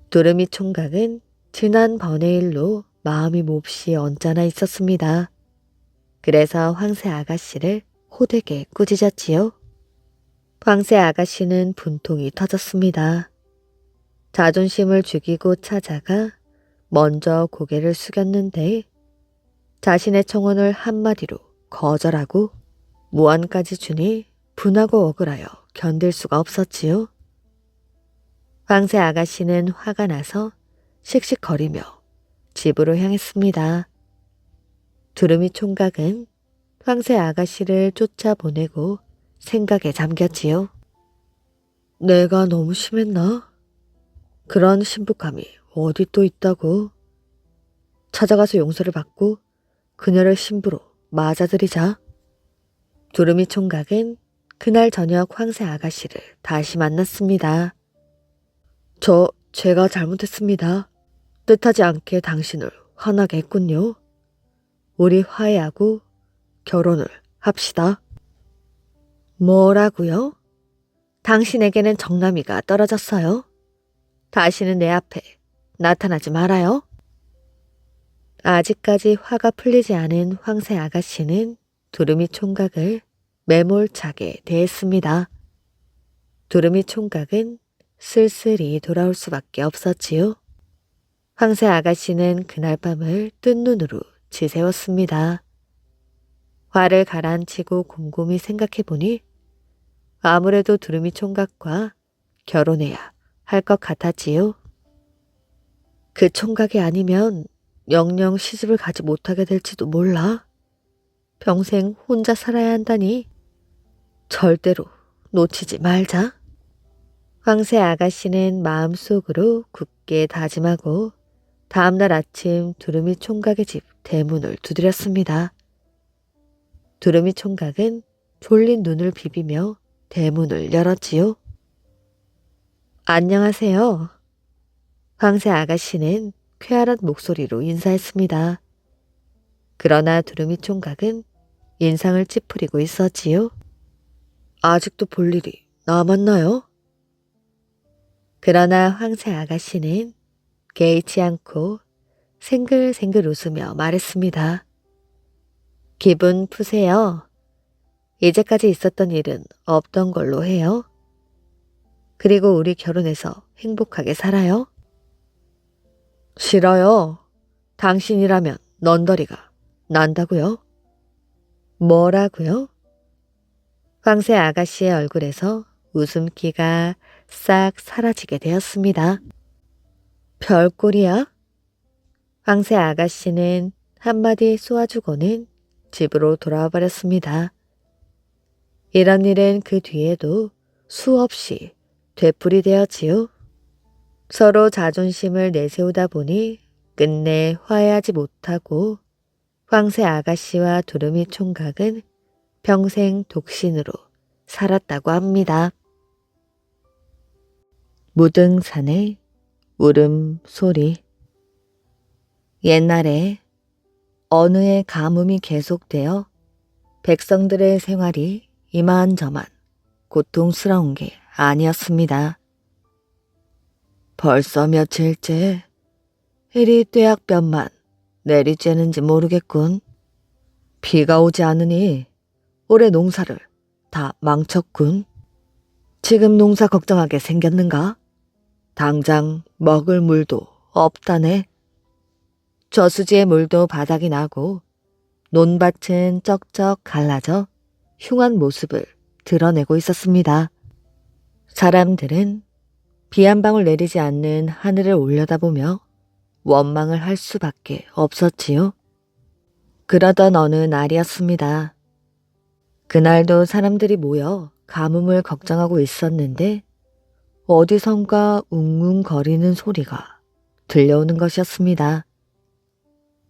두루미 총각은 지난번의 일로 마음이 몹시 언짢아 있었습니다. 그래서 황새 아가씨를 호되게 꾸짖었지요. 황새 아가씨는 분통이 터졌습니다. 자존심을 죽이고 찾아가 먼저 고개를 숙였는데 자신의 청혼을 한마디로 거절하고 무안까지 주니 분하고 억울하여 견딜 수가 없었지요. 황새 아가씨는 화가 나서 씩씩거리며 집으로 향했습니다. 두루미 총각은 황새 아가씨를 쫓아보내고 생각에 잠겼지요. 내가 너무 심했나? 그런 신부감이 어디 또 있다고. 찾아가서 용서를 받고 그녀를 신부로 맞아들이자. 두루미 총각은 그날 저녁 황새 아가씨를 다시 만났습니다. 제가 잘못했습니다. 뜻하지 않게 당신을 화나게 했군요. 우리 화해하고 결혼을 합시다. 뭐라고요? 당신에게는 정남이가 떨어졌어요. 다시는 내 앞에 나타나지 말아요. 아직까지 화가 풀리지 않은 황새 아가씨는 두루미 총각을 매몰차게 대했습니다. 두루미 총각은 쓸쓸히 돌아올 수밖에 없었지요. 황새 아가씨는 그날 밤을 뜬 눈으로 지새웠습니다. 화를 가라앉히고 곰곰이 생각해보니 아무래도 두루미 총각과 결혼해야 할 것 같았지요. 그 총각이 아니면 영영 시집을 가지 못하게 될지도 몰라. 평생 혼자 살아야 한다니 절대로 놓치지 말자. 황새 아가씨는 마음속으로 굳게 다짐하고 다음날 아침 두루미 총각의 집 대문을 두드렸습니다. 두루미 총각은 졸린 눈을 비비며 대문을 열었지요. 안녕하세요. 황새 아가씨는 쾌활한 목소리로 인사했습니다. 그러나 두루미 총각은 인상을 찌푸리고 있었지요. 아직도 볼 일이 남았나요? 그러나 황새 아가씨는 개의치 않고 생글생글 웃으며 말했습니다. 기분 푸세요. 이제까지 있었던 일은 없던 걸로 해요. 그리고 우리 결혼해서 행복하게 살아요. 싫어요. 당신이라면 넌더리가 난다고요? 뭐라고요? 황새 아가씨의 얼굴에서 웃음기가 싹 사라지게 되었습니다. 별꼴이야? 황새 아가씨는 한마디 쏘아주고는 집으로 돌아와 버렸습니다. 이런 일은 그 뒤에도 수없이 되풀이 되었지요. 서로 자존심을 내세우다 보니 끝내 화해하지 못하고 황새 아가씨와 두루미 총각은 평생 독신으로 살았다고 합니다. 무등산의 울음소리. 옛날에 어느 해 가뭄이 계속되어 백성들의 생활이 이만저만 고통스러운 게 아니었습니다. 벌써 며칠째 이리 떼약볕만 내리쬐는지 모르겠군. 비가 오지 않으니 올해 농사를 다 망쳤군. 지금 농사 걱정하게 생겼는가? 당장 먹을 물도 없다네. 저수지의 물도 바닥이 나고 논밭은 쩍쩍 갈라져 흉한 모습을 드러내고 있었습니다. 사람들은 비 한 방울 내리지 않는 하늘을 올려다보며 원망을 할 수밖에 없었지요. 그러던 어느 날이었습니다. 그날도 사람들이 모여 가뭄을 걱정하고 있었는데 어디선가 웅웅거리는 소리가 들려오는 것이었습니다.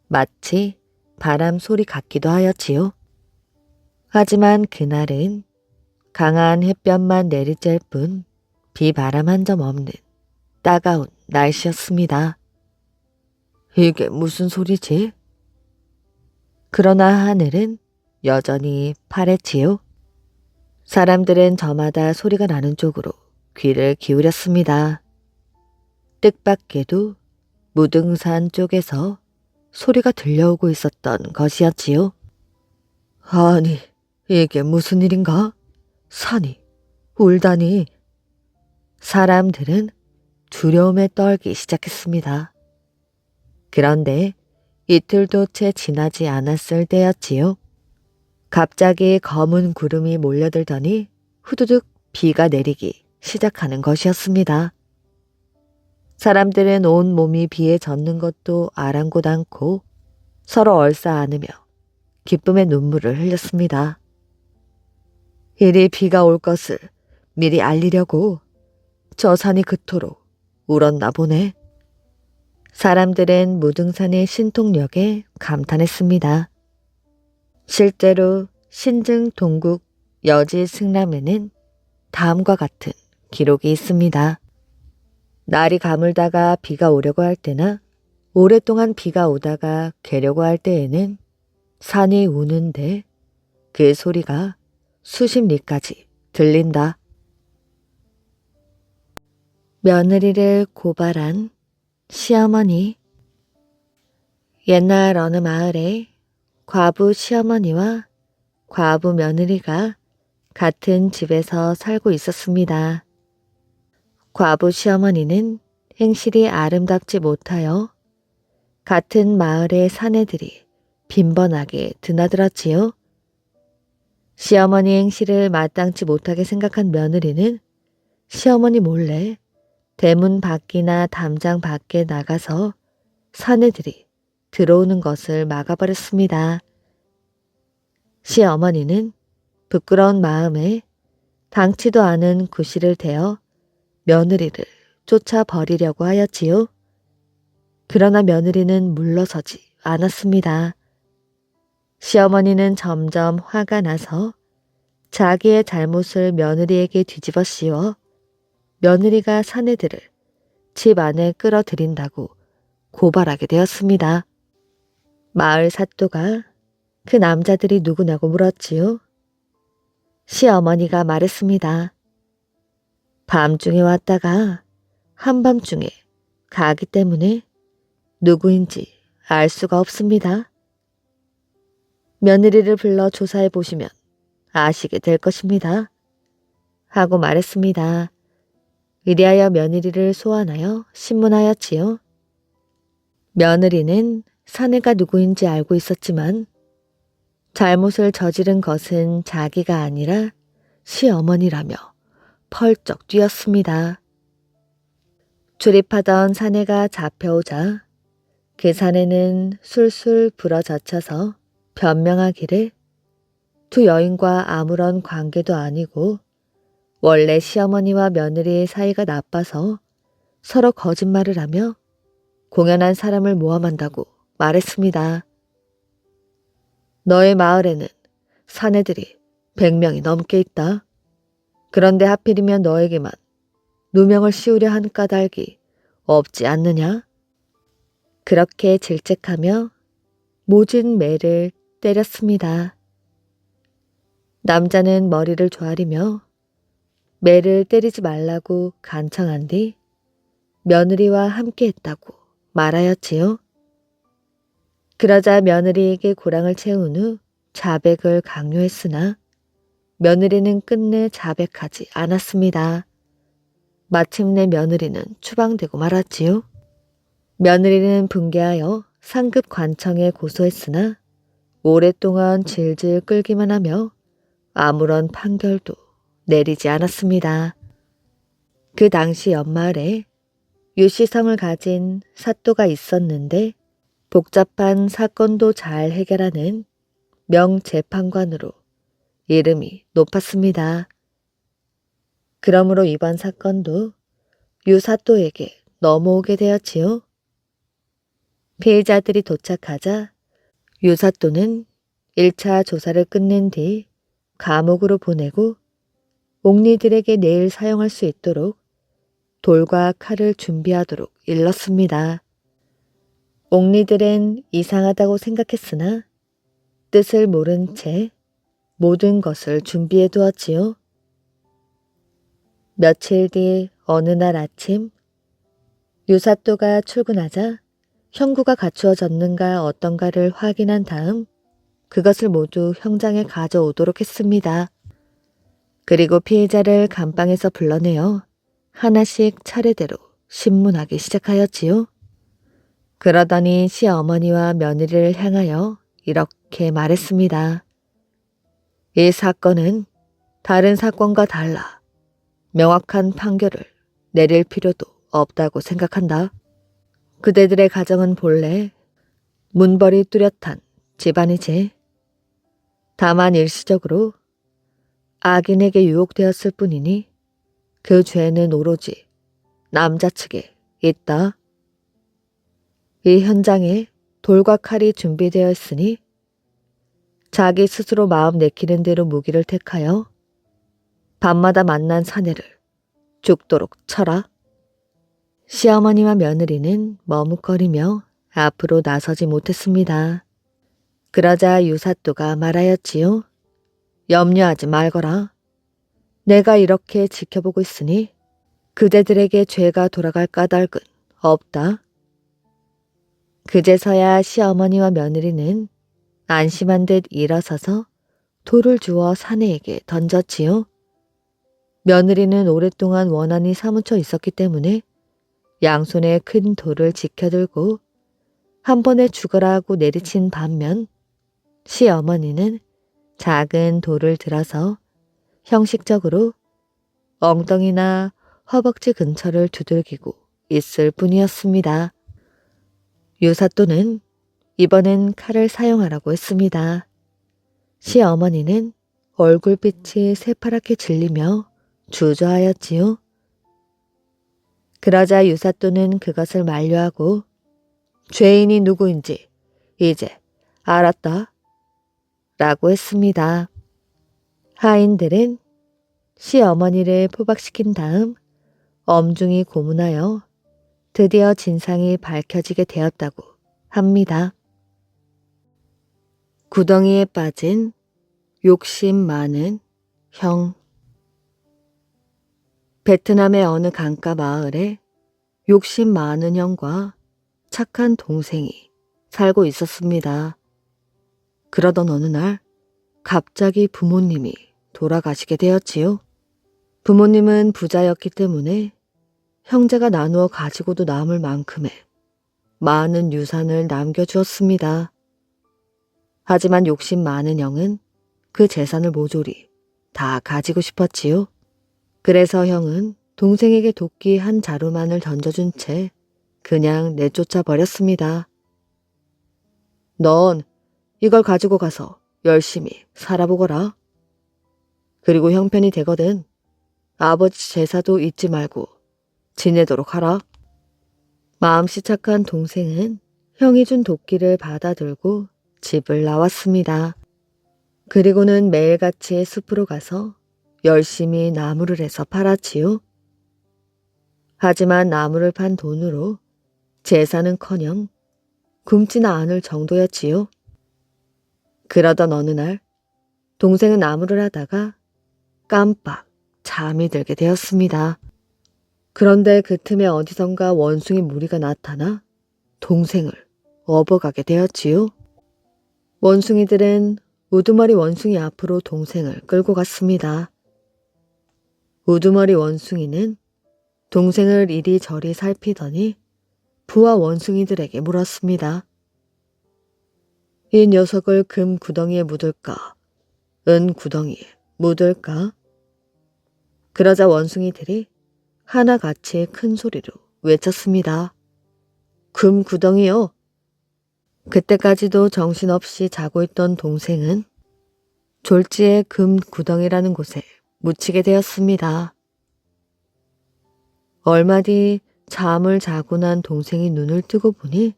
마치 바람 소리 같기도 하였지요. 하지만 그날은 강한 햇볕만 내리쬐을 뿐 비바람 한 점 없는 따가운 날씨였습니다. 이게 무슨 소리지? 그러나 하늘은 여전히 파랬지요. 사람들은 저마다 소리가 나는 쪽으로 귀를 기울였습니다. 뜻밖에도 무등산 쪽에서 소리가 들려오고 있었던 것이었지요. 아니, 이게 무슨 일인가? 산이 울다니. 사람들은 두려움에 떨기 시작했습니다. 그런데 이틀도 채 지나지 않았을 때였지요. 갑자기 검은 구름이 몰려들더니 후두둑 비가 내리기 시작하는 것이었습니다. 사람들은 온 몸이 비에 젖는 것도 아랑곳 않고 서로 얼싸 안으며 기쁨의 눈물을 흘렸습니다. 이리 비가 올 것을 미리 알리려고 저 산이 그토록 울었나 보네. 사람들은 무등산의 신통력에 감탄했습니다. 실제로 신증 동국 여지 승람에는 다음과 같은 기록이 있습니다. 날이 가물다가 비가 오려고 할 때나 오랫동안 비가 오다가 개려고 할 때에는 산이 우는데 그 소리가 수십 리까지 들린다. 며느리를 고발한 시어머니. 옛날 어느 마을에 과부 시어머니와 과부 며느리가 같은 집에서 살고 있었습니다. 과부 시어머니는 행실이 아름답지 못하여 같은 마을의 사내들이 빈번하게 드나들었지요. 시어머니 행실을 마땅치 못하게 생각한 며느리는 시어머니 몰래 대문 밖이나 담장 밖에 나가서 사내들이 들어오는 것을 막아버렸습니다. 시어머니는 부끄러운 마음에 당치도 않은 구실을 대어 며느리를 쫓아버리려고 하였지요. 그러나 며느리는 물러서지 않았습니다. 시어머니는 점점 화가 나서 자기의 잘못을 며느리에게 뒤집어 씌워 며느리가 사내들을 집 안에 끌어들인다고 고발하게 되었습니다. 마을 사또가 그 남자들이 누구냐고 물었지요. 시어머니가 말했습니다. 밤중에 왔다가 한밤중에 가기 때문에 누구인지 알 수가 없습니다. 며느리를 불러 조사해 보시면 아시게 될 것입니다. 하고 말했습니다. 이리하여 며느리를 소환하여 신문하였지요. 며느리는 사내가 누구인지 알고 있었지만 잘못을 저지른 것은 자기가 아니라 시어머니라며 펄쩍 뛰었습니다. 출입하던 사내가 잡혀오자 그 사내는 술술 부러젖혀서 변명하기를 두 여인과 아무런 관계도 아니고 원래 시어머니와 며느리의 사이가 나빠서 서로 거짓말을 하며 공연한 사람을 모함한다고 말했습니다. 너의 마을에는 사내들이 100명이 넘게 있다. 그런데 하필이면 너에게만 누명을 씌우려 한 까닭이 없지 않느냐? 그렇게 질책하며 모진 매를 때렸습니다. 남자는 머리를 조아리며 매를 때리지 말라고 간청한 뒤 며느리와 함께 했다고 말하였지요. 그러자 며느리에게 고랑을 채운 후 자백을 강요했으나 며느리는 끝내 자백하지 않았습니다. 마침내 며느리는 추방되고 말았지요. 며느리는 분개하여 상급 관청에 고소했으나 오랫동안 질질 끌기만 하며 아무런 판결도 내리지 않았습니다. 그 당시 연말에 유시성을 가진 사또가 있었는데 복잡한 사건도 잘 해결하는 명재판관으로 이름이 높았습니다. 그러므로 이번 사건도 유사또에게 넘어오게 되었지요. 피해자들이 도착하자 유사또는 1차 조사를 끝낸 뒤 감옥으로 보내고 옥리들에게 내일 사용할 수 있도록 돌과 칼을 준비하도록 일렀습니다. 옥리들은 이상하다고 생각했으나 뜻을 모른 채 모든 것을 준비해 두었지요. 며칠 뒤 어느 날 아침 유사또가 출근하자 형구가 갖추어졌는가 어떤가를 확인한 다음 그것을 모두 형장에 가져오도록 했습니다. 그리고 피해자를 감방에서 불러내어 하나씩 차례대로 신문하기 시작하였지요. 그러더니 시어머니와 며느리를 향하여 이렇게 말했습니다. 이 사건은 다른 사건과 달라 명확한 판결을 내릴 필요도 없다고 생각한다. 그대들의 가정은 본래 문벌이 뚜렷한 집안이지. 다만 일시적으로 악인에게 유혹되었을 뿐이니 그 죄는 오로지 남자 측에 있다. 이 현장에 돌과 칼이 준비되어 있으니 자기 스스로 마음 내키는 대로 무기를 택하여 밤마다 만난 사내를 죽도록 쳐라. 시어머니와 며느리는 머뭇거리며 앞으로 나서지 못했습니다. 그러자 유사또가 말하였지요. 염려하지 말거라. 내가 이렇게 지켜보고 있으니 그대들에게 죄가 돌아갈 까닭은 없다. 그제서야 시어머니와 며느리는 안심한 듯 일어서서 돌을 주워 사내에게 던졌지요. 며느리는 오랫동안 원한이 사무쳐 있었기 때문에 양손에 큰 돌을 지켜들고 한 번에 죽어라 하고 내리친 반면 시어머니는 작은 돌을 들어서 형식적으로 엉덩이나 허벅지 근처를 두들기고 있을 뿐이었습니다. 유사또는 이번엔 칼을 사용하라고 했습니다. 시어머니는 얼굴빛이 새파랗게 질리며 주저하였지요. 그러자 유사또는 그것을 만류하고 죄인이 누구인지 이제 알았다 라고 했습니다. 하인들은 시어머니를 포박시킨 다음 엄중히 고문하여 드디어 진상이 밝혀지게 되었다고 합니다. 구덩이에 빠진 욕심 많은 형. 베트남의 어느 강가 마을에 욕심 많은 형과 착한 동생이 살고 있었습니다. 그러던 어느 날 갑자기 부모님이 돌아가시게 되었지요. 부모님은 부자였기 때문에 형제가 나누어 가지고도 남을 만큼의 많은 유산을 남겨주었습니다. 하지만 욕심 많은 형은 그 재산을 모조리 다 가지고 싶었지요. 그래서 형은 동생에게 도끼 한 자루만을 던져준 채 그냥 내쫓아 버렸습니다. 넌 이걸 가지고 가서 열심히 살아보거라. 그리고 형편이 되거든 아버지 제사도 잊지 말고 지내도록 하라. 마음씨 착한 동생은 형이 준 도끼를 받아들고 집을 나왔습니다. 그리고는 매일같이 숲으로 가서 열심히 나무를 해서 팔았지요. 하지만 나무를 판 돈으로 제사는커녕 굶지나 않을 정도였지요. 그러던 어느 날 동생은 나무를 하다가 깜빡 잠이 들게 되었습니다. 그런데 그 틈에 어디선가 원숭이 무리가 나타나 동생을 업어가게 되었지요. 원숭이들은 우두머리 원숭이 앞으로 동생을 끌고 갔습니다. 우두머리 원숭이는 동생을 이리저리 살피더니 부하 원숭이들에게 물었습니다. 이 녀석을 금 구덩이에 묻을까? 은 구덩이에 묻을까? 그러자 원숭이들이 하나같이 큰 소리로 외쳤습니다. 금 구덩이요. 그때까지도 정신없이 자고 있던 동생은 졸지에 금 구덩이라는 곳에 묻히게 되었습니다. 얼마 뒤 잠을 자고 난 동생이 눈을 뜨고 보니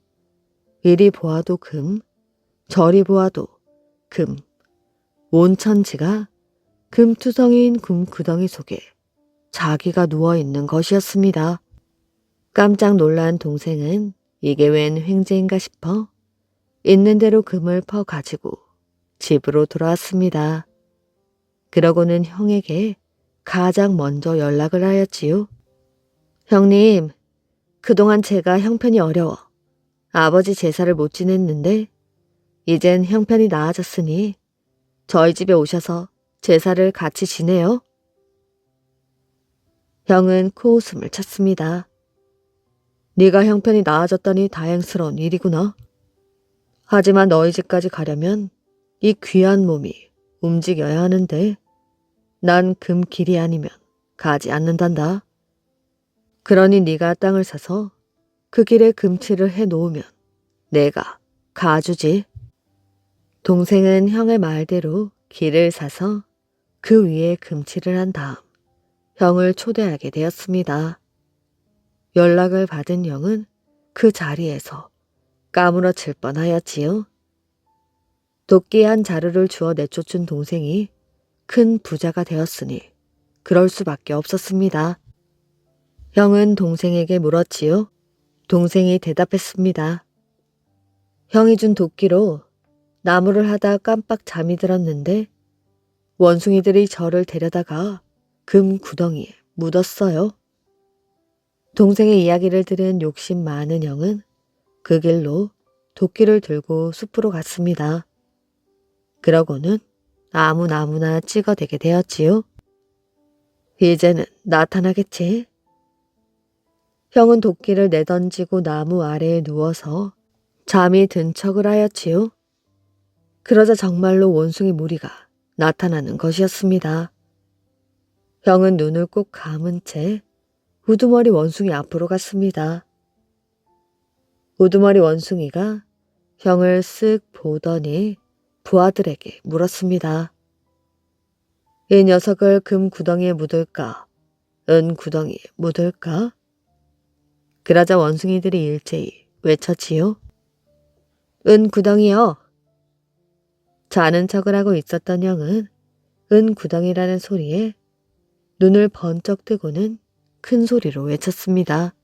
이리 보아도 금, 저리 보아도 금, 온 천지가 금투성이인 금구덩이 속에 자기가 누워있는 것이었습니다. 깜짝 놀란 동생은 이게 웬 횡재인가 싶어 있는 대로 금을 퍼 가지고 집으로 돌아왔습니다. 그러고는 형에게 가장 먼저 연락을 하였지요. 형님, 그동안 제가 형편이 어려워 아버지 제사를 못 지냈는데 이젠 형편이 나아졌으니 저희 집에 오셔서 제사를 같이 지내요. 형은 코웃음을 쳤습니다. 네가 형편이 나아졌다니 다행스러운 일이구나. 하지만 너희 집까지 가려면 이 귀한 몸이 움직여야 하는데 난 금길이 아니면 가지 않는단다. 그러니 네가 땅을 사서 그 길에 금칠을 해놓으면 내가 가주지. 동생은 형의 말대로 길을 사서 그 위에 금칠을 한 다음 형을 초대하게 되었습니다. 연락을 받은 형은 그 자리에서 까무러칠 뻔하였지요. 도끼 한 자루를 주어 내쫓은 동생이 큰 부자가 되었으니 그럴 수밖에 없었습니다. 형은 동생에게 물었지요. 동생이 대답했습니다. 형이 준 도끼로 나무를 하다 깜빡 잠이 들었는데 원숭이들이 저를 데려다가 금 구덩이에 묻었어요. 동생의 이야기를 들은 욕심 많은 형은 그 길로 도끼를 들고 숲으로 갔습니다. 그러고는 아무 나무나 찍어대게 되었지요. 이제는 나타나겠지. 형은 도끼를 내던지고 나무 아래에 누워서 잠이 든 척을 하였지요. 그러자 정말로 원숭이 무리가 나타나는 것이었습니다. 형은 눈을 꼭 감은 채 우두머리 원숭이 앞으로 갔습니다. 우두머리 원숭이가 형을 쓱 보더니 부하들에게 물었습니다. 이 녀석을 금 구덩이에 묻을까? 은 구덩이에 묻을까? 그러자 원숭이들이 일제히 외쳤지요. 은 구덩이요. 자는 척을 하고 있었던 형은 은 구덩이라는 소리에 눈을 번쩍 뜨고는 큰 소리로 외쳤습니다.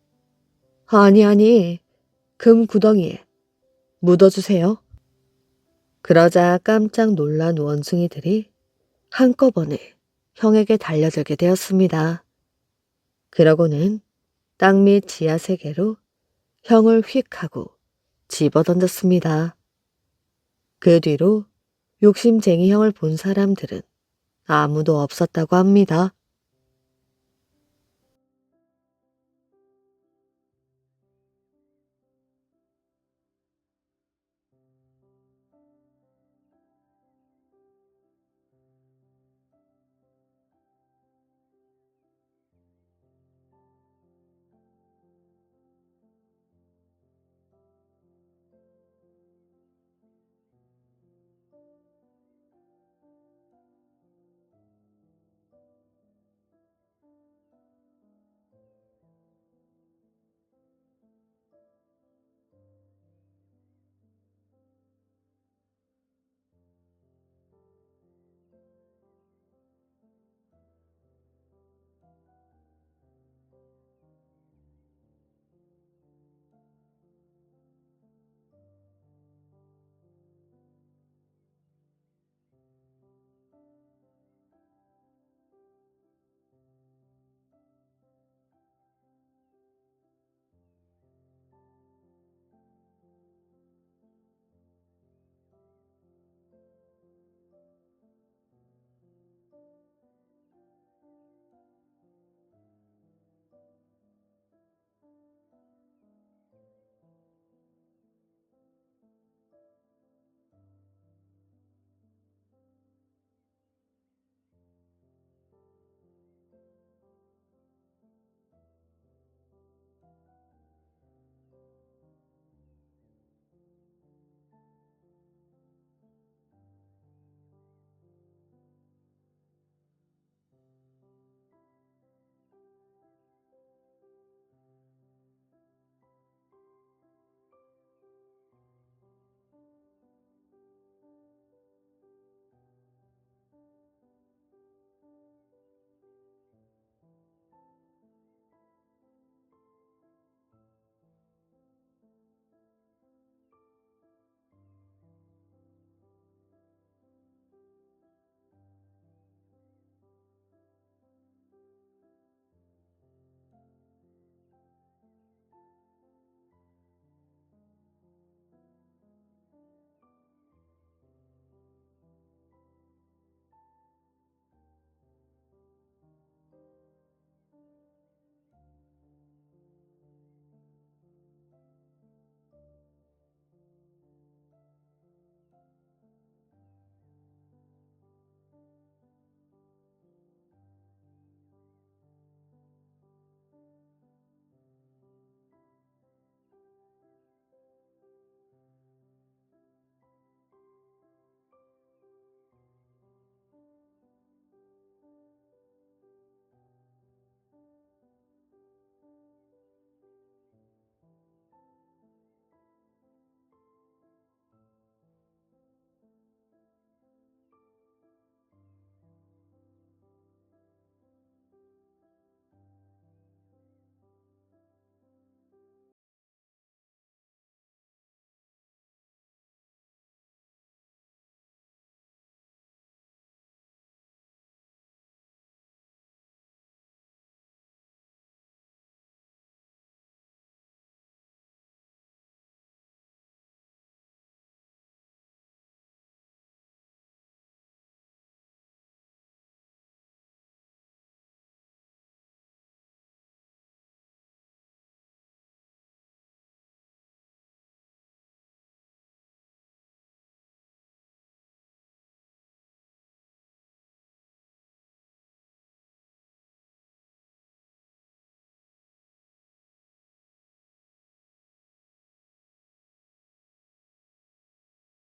아니, 금 구덩이에 묻어주세요. 그러자 깜짝 놀란 원숭이들이 한꺼번에 형에게 달려들게 되었습니다. 그러고는 땅 밑 지하 세계로 형을 휙 하고 집어던졌습니다. 그 뒤로 욕심쟁이 형을 본 사람들은 아무도 없었다고 합니다.